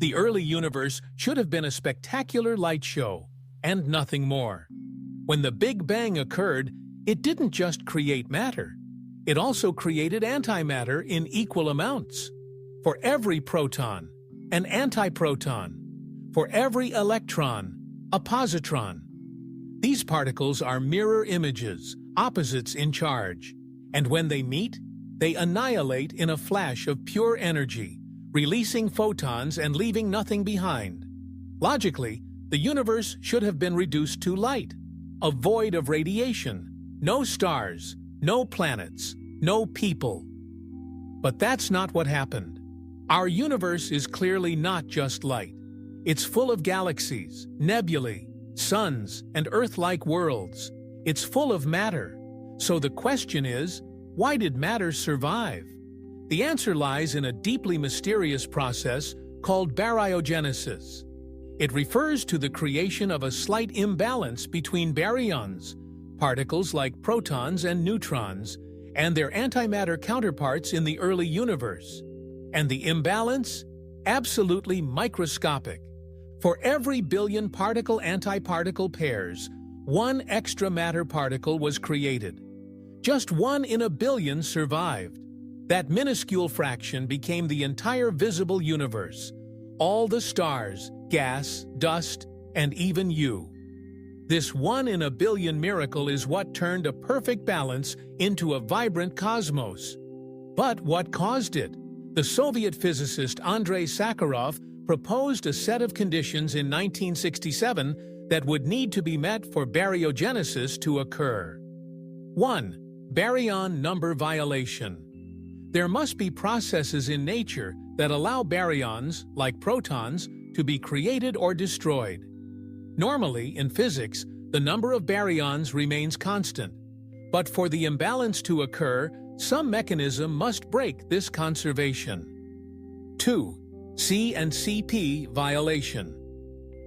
The early universe should have been a spectacular light show, and nothing more. When the Big Bang occurred, it didn't just create matter. It also created antimatter in equal amounts. For every proton, an antiproton. For every electron, a positron. These particles are mirror images, opposites in charge. And when they meet, they annihilate in a flash of pure energy, releasing photons and leaving nothing behind. Logically, the universe should have been reduced to light, a void of radiation, no stars, no planets, no people. But that's not what happened. Our universe is clearly not just light. It's full of galaxies, nebulae, suns, and Earth-like worlds. It's full of matter. So the question is, why did matter survive? The answer lies in a deeply mysterious process called baryogenesis. It refers to the creation of a slight imbalance between baryons, particles like protons and neutrons, and their antimatter counterparts in the early universe. And the imbalance? Absolutely microscopic. For every billion particle-antiparticle pairs, one extra matter particle was created. Just 1 in a billion survived. That minuscule fraction became the entire visible universe, all the stars, gas, dust, and even you. This 1 in a billion miracle is what turned a perfect balance into a vibrant cosmos. But what caused it? The Soviet physicist Andrei Sakharov proposed a set of conditions in 1967 that would need to be met for baryogenesis to occur. 1. Baryon number violation. There must be processes in nature that allow baryons, like protons, to be created or destroyed. Normally, in physics, the number of baryons remains constant. But for the imbalance to occur, some mechanism must break this conservation. 2. C and CP violation.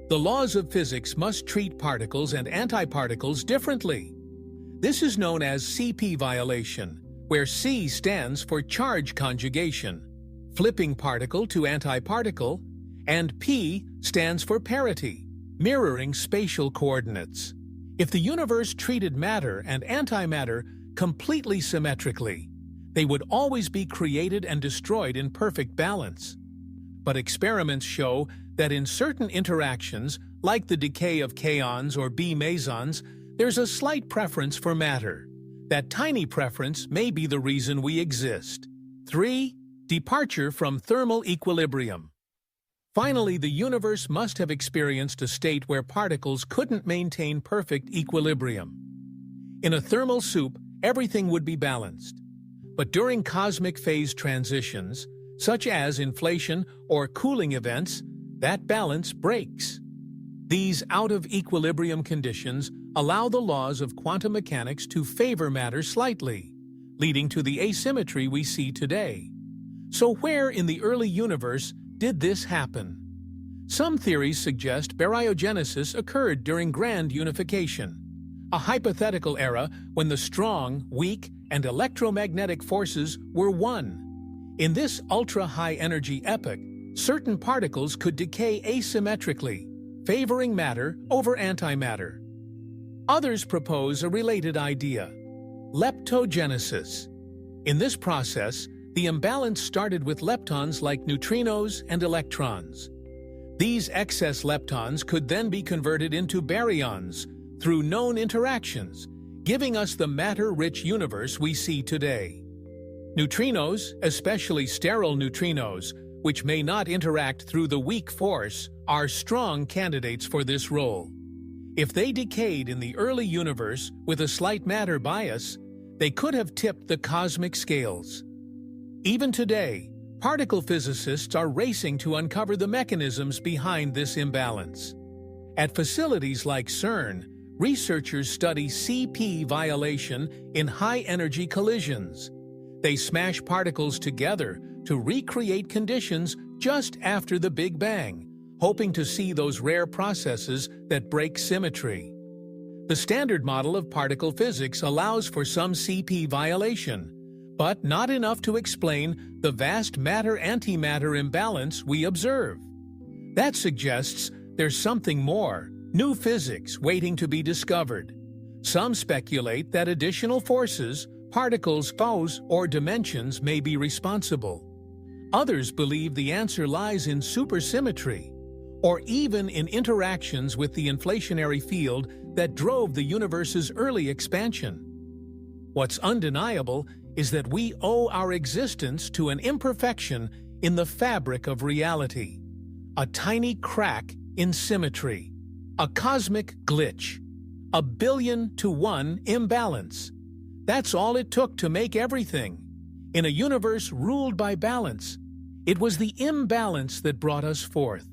The laws of physics must treat particles and antiparticles differently. This is known as CP violation, where C stands for charge conjugation, flipping particle to antiparticle, and P stands for parity, mirroring spatial coordinates. If the universe treated matter and antimatter completely symmetrically, they would always be created and destroyed in perfect balance. But experiments show that in certain interactions, like the decay of kaons or B mesons, there's a slight preference for matter. That tiny preference may be the reason we exist. 3. Departure from thermal equilibrium. Finally, the universe must have experienced a state where particles couldn't maintain perfect equilibrium. In a thermal soup, everything would be balanced. But during cosmic phase transitions, such as inflation or cooling events, that balance breaks. These out-of-equilibrium conditions allow the laws of quantum mechanics to favor matter slightly, leading to the asymmetry we see today. So where in the early universe did this happen? Some theories suggest baryogenesis occurred during grand unification, a hypothetical era when the strong, weak, and electromagnetic forces were one. In this ultra-high-energy epoch, certain particles could decay asymmetrically, favoring matter over antimatter. Others propose a related idea, leptogenesis. In this process, the imbalance started with leptons like neutrinos and electrons. These excess leptons could then be converted into baryons through known interactions, giving us the matter-rich universe we see today. Neutrinos, especially sterile neutrinos, which may not interact through the weak force, are strong candidates for this role. If they decayed in the early universe with a slight matter bias, they could have tipped the cosmic scales. Even today, particle physicists are racing to uncover the mechanisms behind this imbalance. At facilities like CERN, researchers study CP violation in high-energy collisions. They smash particles together to recreate conditions just after the Big Bang, hoping to see those rare processes that break symmetry. The standard model of particle physics allows for some CP violation, but not enough to explain the vast matter-antimatter imbalance we observe. That suggests there's something more, new physics waiting to be discovered. Some speculate that additional forces, particles, foes, or dimensions may be responsible. Others believe the answer lies in supersymmetry, or even in interactions with the inflationary field that drove the universe's early expansion. What's undeniable is that we owe our existence to an imperfection in the fabric of reality, a tiny crack in symmetry, a cosmic glitch, a 1,000,000,000 imbalance. That's all it took to make everything. In a universe ruled by balance, it was the imbalance that brought us forth.